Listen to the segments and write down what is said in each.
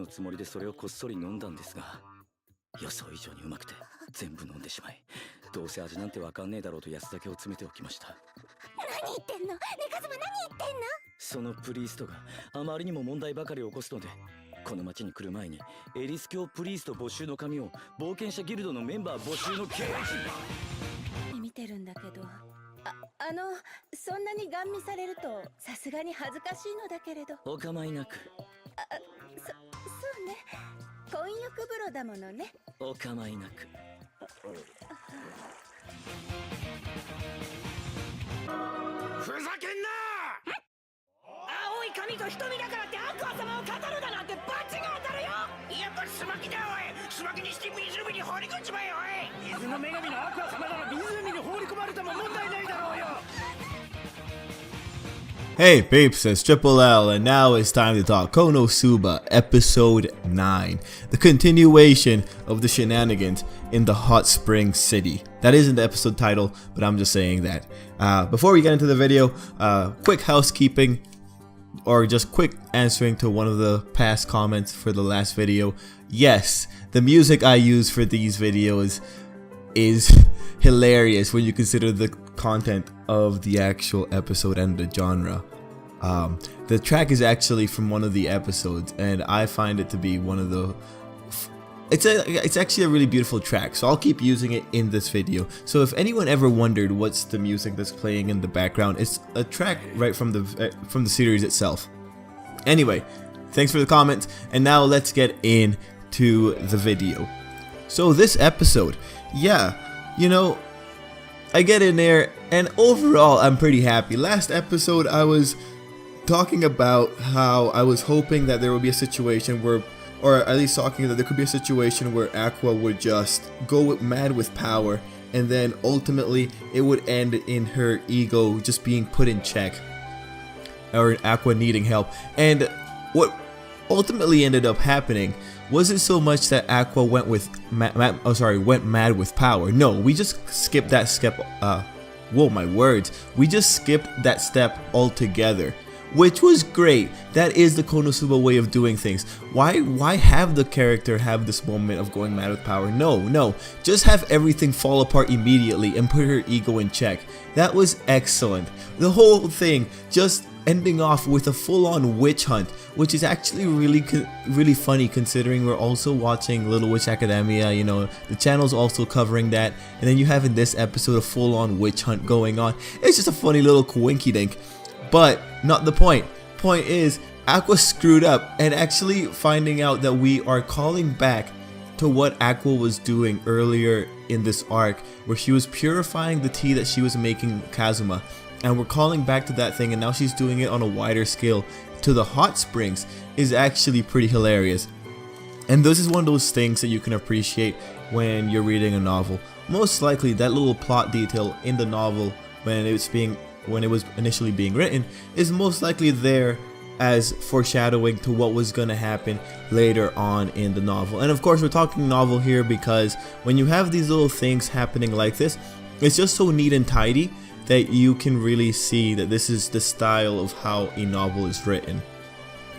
のつもりでそれをこっそり飲んだんですが、予想以上にうまくて全部飲んでしまい、どうせ味なんてわかんねえだろうと安だけを詰めておきました。何言ってんの？ねえカズマ、何言ってんの？そのプリーストがあまりにも問題ばかり起こすので、この町に来る前にエリス教プリースト募集の紙を冒険者ギルドのメンバー募集の掲示見てるんだけど、そんなにガン見されるとさすがに恥ずかしいのだけれど。お構いなく。そうね、混浴風呂だものね。お構いなく。ふざけんな！青い髪と瞳だからってアクア様を語るだなんてバチが当たるよ！やっぱスマキだおい！スマキにして湖に放り込んじまえおい！水の女神のアクア様なら湖に放り込まれても問題ないだろうよ！ Hey peeps, it's Tripl-L, and now it's time to talk Konosuba Episode 9, the continuation of the shenanigans in the hot spring city. That isn't the episode title, but I'm just saying that. Before we get into the video, quick housekeeping, or just quick answering to one of the past comments for the last video. Yes, the music I use for these videos is hilarious when you consider the content of the actual episode and the genre. The track is actually from one of the episodes, and I find it to be one of the it's actually a really beautiful track, so I'll keep using it in this video. So if anyone ever wondered what's the music that's playing in the background, it's a track right from the series itself. Anyway, thanks for the comment, and now let's get into the video. So this episode, yeah, you know, I get in there and overall I'm pretty happy. Last episode I was talking about how I was hoping that there would be a situation where, or at least talking that there could be a situation where Aqua would just go mad with power, and then ultimately it would end in her ego just being put in check, or Aqua needing help. And what ultimately ended up happening wasn't so much that Aqua went mad with power. No, we just skipped that step. Whoa, my words. We just skipped that step altogether, which was great. That is the Konosuba way of doing things. Why have the character have this moment of going mad with power? No, just have everything fall apart immediately and put her ego in check. That was excellent. The whole thing just ending off with a full-on witch hunt, which is actually really funny considering we're also watching Little Witch Academia. You know, the channel's also covering that, and then you have in this episode a full-on witch hunt going on. It's just a funny little coinky-dink, but not the point. Point is, Aqua screwed up, and actually finding out that we are calling back to what Aqua was doing earlier in this arc, where she was purifying the tea that she was making Kazuma, and we're calling back to that thing, and now she's doing it on a wider scale to the hot springs, is actually pretty hilarious. And this is one of those things that you can appreciate when you're reading a novel. Most likely that little plot detail in the novel when it was initially being written is most likely there as foreshadowing to what was going to happen later on in the novel. And of course we're talking novel here because when you have these little things happening like this, it's just so neat and tidy that you can really see that this is the style of how a novel is written.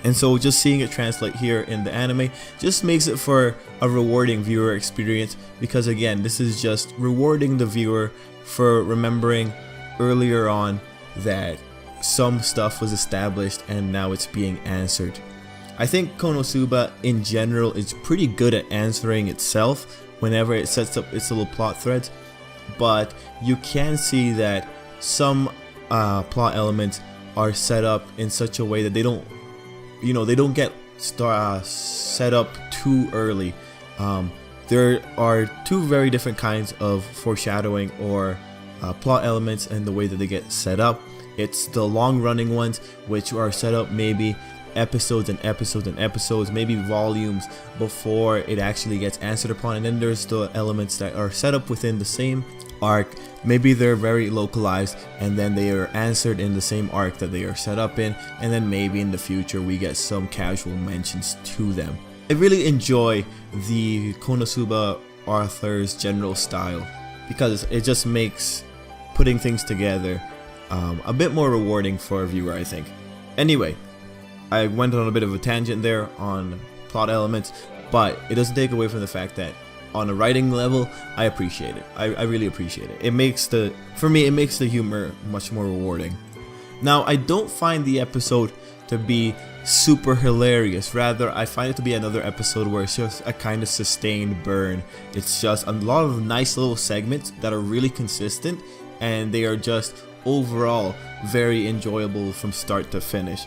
And so just seeing it translate here in the anime just makes it for a rewarding viewer experience, because again, this is just rewarding the viewer for remembering earlier on that some stuff was established and now it's being answered. I think Konosuba in general is pretty good at answering itself whenever it sets up its little plot threads, but you can see that some plot elements are set up in such a way that they don't get set up too early. There are two very different kinds of foreshadowing or plot elements and the way that they get set up. It's the long running ones, which are set up maybe episodes and episodes and episodes, maybe volumes before it actually gets answered upon. And then there's the elements that are set up within the same arc. Maybe they're very localized and then they are answered in the same arc that they are set up in, and then maybe in the future we get some casual mentions to them. I really enjoy the Konosuba author's general style because it just makes putting things together a bit more rewarding for a viewer, I think. Anyway, I went on a bit of a tangent there on plot elements, but it doesn't take away from the fact that on a writing level, I appreciate it. I really appreciate it. It makes for me, it makes the humor much more rewarding. Now, I don't find the episode to be super hilarious. Rather, I find it to be another episode where it's just a kind of sustained burn. It's just a lot of nice little segments that are really consistent, and they are just overall very enjoyable from start to finish.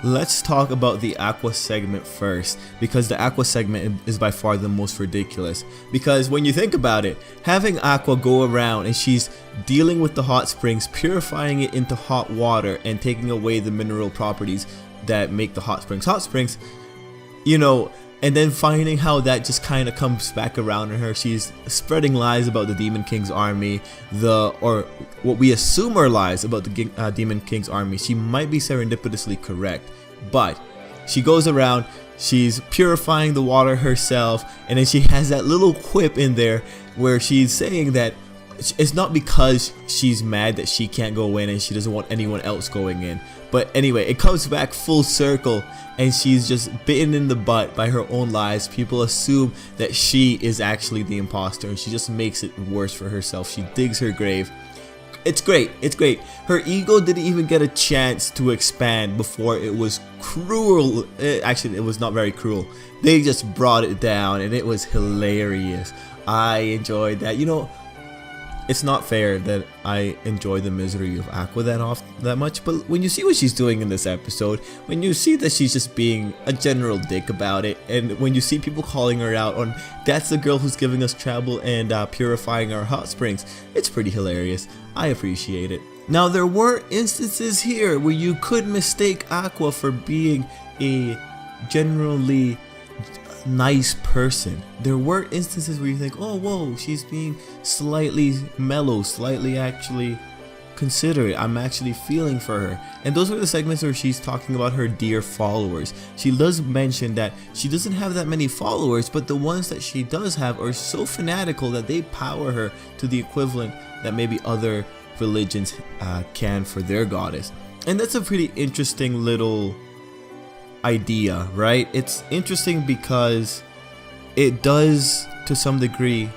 Let's talk about the Aqua segment first, because the Aqua segment is by far the most ridiculous. Because when you think about it, having Aqua go around and she's dealing with the hot springs, purifying it into hot water and taking away the mineral properties that make the hot springs, you know, and then finding how that just kind of comes back around on her. She's spreading lies about the Demon King's army, or what we assume are lies about the Demon King's army. She might be serendipitously correct, but she goes around, she's purifying the water herself, and then she has that little quip in there where she's saying that it's not because she's mad that she can't go in and she doesn't want anyone else going in. But anyway, it comes back full circle, and she's just bitten in the butt by her own lies. People assume that she is actually the imposter, and she just makes it worse for herself. She digs her grave. It's great. It's great. Her ego didn't even get a chance to expand before it was cruel. Actually, it was not very cruel. They just brought it down, and it was hilarious. I enjoyed that. You know, it's not fair that I enjoy the misery of Aqua that much, but when you see what she's doing in this episode, when you see that she's just being a general dick about it, and when you see people calling her out on that's the girl who's giving us trouble and purifying our hot springs, it's pretty hilarious. I appreciate it. Now, there were instances here where you could mistake Aqua for being a generally nice person. There were instances where you think, oh whoa, she's being slightly mellow, slightly actually considerate. I'm actually feeling for her. And those were the segments where she's talking about her dear followers. She does mention that she doesn't have that many followers, but the ones that she does have are so fanatical that they power her to the equivalent that maybe other religions can for their goddess. And that's a pretty interesting little idea, right? It's interesting because it does, to some degree,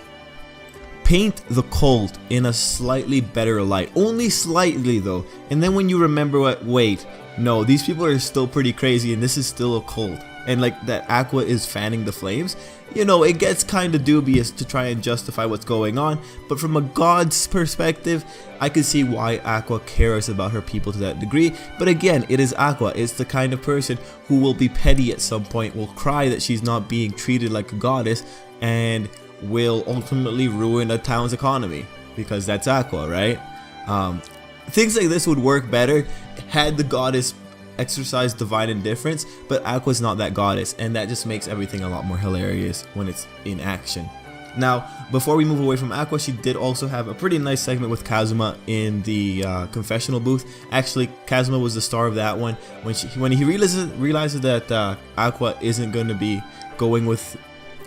paint the cult in a slightly better light. Only slightly though. And then when you remember what, wait, no, these people are still pretty crazy and this is still a cult. And like that Aqua is fanning the flames, you know, it gets kind of dubious to try and justify what's going on. But from a god's perspective, I can see why Aqua cares about her people to that degree. But again, it is Aqua. It's the kind of person who will be petty at some point, will cry that she's not being treated like a goddess, and will ultimately ruin a town's economy, because that's Aqua, right? Things like this would work better had the goddess exercise divine indifference, but Aqua's not that goddess, and that just makes everything a lot more hilarious when it's in action. Now, before we move away from Aqua, she did also have a pretty nice segment with Kazuma in the confessional booth. Actually, Kazuma was the star of that one. When he realizes that Aqua isn't going to be going with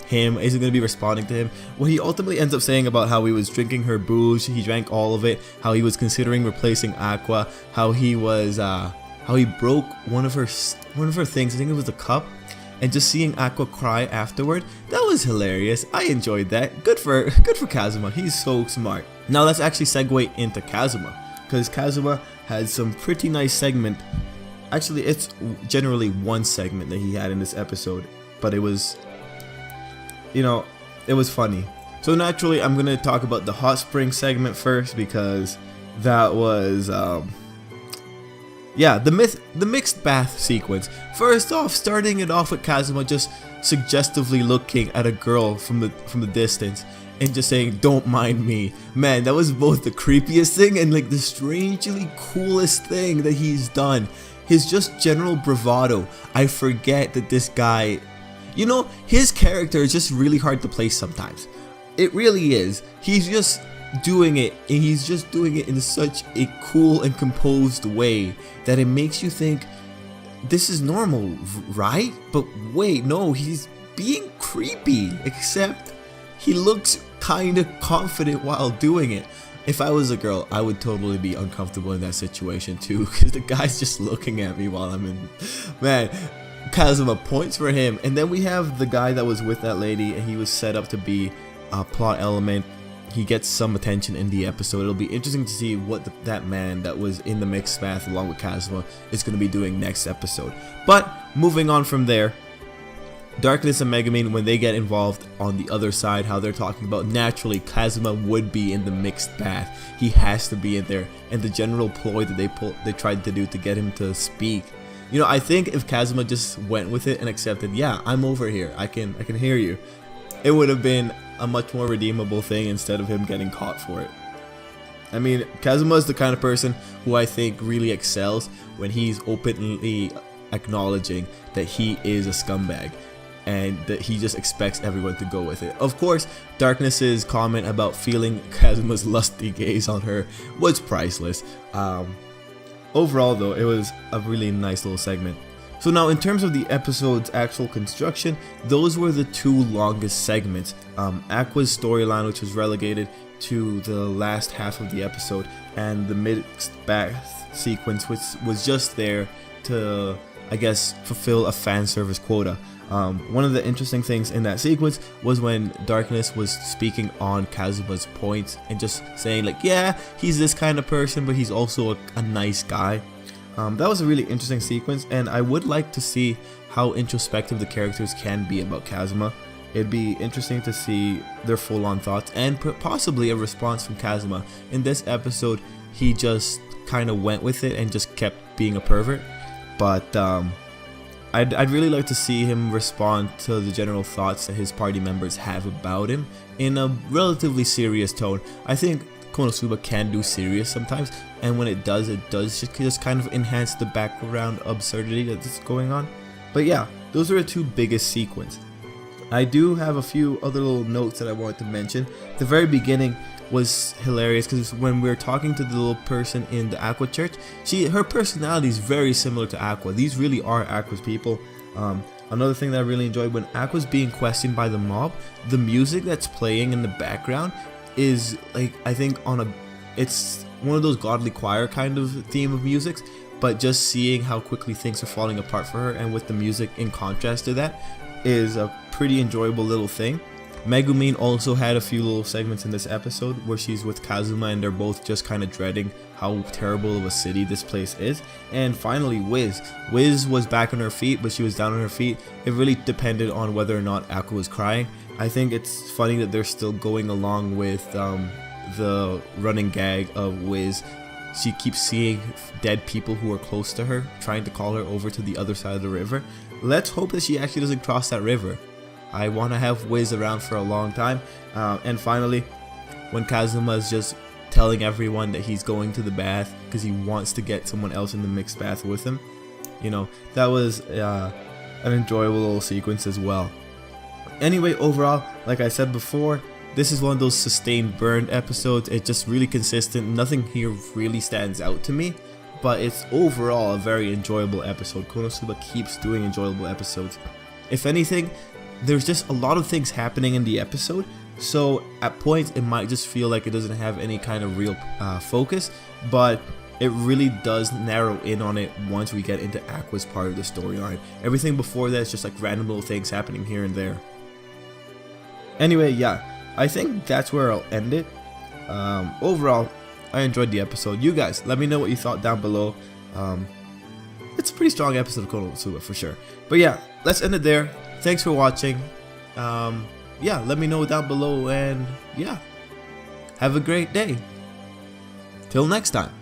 him, isn't going to be responding to him, what he ultimately ends up saying about how he was drinking her booze, he drank all of it, how he was considering replacing Aqua, how he was how he broke one of her things, I think it was the cup, and just seeing Aqua cry afterward, that was hilarious. I enjoyed that. Good for Kazuma. He's so smart. Now let's actually segue into Kazuma, because Kazuma had some pretty nice segment. Actually, it's generally one segment that he had in this episode, but it was, you know, it was funny. So naturally, I'm gonna talk about the hot spring segment first, because that was yeah, the mixed bath sequence. First off, starting it off with Kazuma just suggestively looking at a girl from the distance and just saying, "Don't mind me." Man, that was both the creepiest thing and like the strangely coolest thing that he's done. His just general bravado. I forget that this guy, you know, his character is just really hard to place sometimes. It really is. He's just doing it, and he's just doing it in such a cool and composed way that it makes you think this is normal, right? But wait, no, he's being creepy, except he looks kind of confident while doing it. If I was a girl, I would totally be uncomfortable in that situation too, because the guy's just looking at me while I'm in. Man, Kazuma points for him, and then we have the guy that was with that lady, and he was set up to be a plot element. He gets some attention in the episode. It'll be interesting to see what that man that was in the mixed bath along with Kazuma is going to be doing next episode. But moving on from there, Darkness and Megumin, when they get involved on the other side, how they're talking about naturally Kazuma would be in the mixed bath. He has to be in there, and the general ploy that they tried to do to get him to speak. You know, I think if Kazuma just went with it and accepted, yeah, I'm over here, I can hear you, it would have been a much more redeemable thing instead of him getting caught for it. I mean, Kazuma is the kind of person who I think really excels when he's openly acknowledging that he is a scumbag, and that he just expects everyone to go with it. Of course, Darkness's comment about feeling Kazuma's lusty gaze on her was priceless. Overall though, it was a really nice little segment. So now in terms of the episode's actual construction, those were the two longest segments. Aqua's storyline, which was relegated to the last half of the episode, and the mixed bath sequence, which was just there to, I guess, fulfill a fan service quota. One of the interesting things in that sequence was when Darkness was speaking on Kazuma's points and just saying like, yeah, he's this kind of person, but he's also a nice guy. That was a really interesting sequence, and I would like to see how introspective the characters can be about Kazuma. It'd be interesting to see their full-on thoughts and possibly a response from Kazuma. In this episode, he just kind of went with it and just kept being a pervert, but I'd really like to see him respond to the general thoughts that his party members have about him in a relatively serious tone. I think Konosuba can do serious sometimes, and when it does just kind of enhance the background absurdity that's going on. But yeah, those are the two biggest sequences. I do have a few other little notes that I wanted to mention. The very beginning was hilarious because when we were talking to the little person in the Aqua church, her personality is very similar to Aqua. These really are Aqua's people. Another thing that I really enjoyed, when Aqua's being questioned by the mob, the music that's playing in the background is like, I think it's one of those godly choir kind of theme of musics, but just seeing how quickly things are falling apart for her, and with the music in contrast to that, is a pretty enjoyable little thing. Megumin also had a few little segments in this episode where she's with Kazuma and they're both just kind of dreading how terrible of a city this place is. And finally, Wiz was back on her feet, but she was down on her feet. It really depended on whether or not Aqua was crying. I think it's funny that they're still going along with the running gag of Wiz. She keeps seeing dead people who are close to her, trying to call her over to the other side of the river. Let's hope that she actually doesn't cross that river. I want to have Wiz around for a long time. And finally, when Kazuma is just telling everyone that he's going to the bath because he wants to get someone else in the mixed bath with him, you know, that was an enjoyable little sequence as well. Anyway, overall, like I said before, this is one of those sustained burned episodes. It's just really consistent. Nothing here really stands out to me, but it's overall a very enjoyable episode. Konosuba keeps doing enjoyable episodes. If anything, there's just a lot of things happening in the episode, so at points it might just feel like it doesn't have any kind of real focus, but it really does narrow in on it once we get into Aqua's part of the storyline. Everything before that is just like random little things happening here and there. Anyway, yeah, I think that's where I'll end it. Overall, I enjoyed the episode. You guys, let me know what you thought down below. It's a pretty strong episode of Konosuba for sure. But yeah, let's end it there. Thanks for watching. Yeah, let me know down below, and yeah, have a great day. Till next time.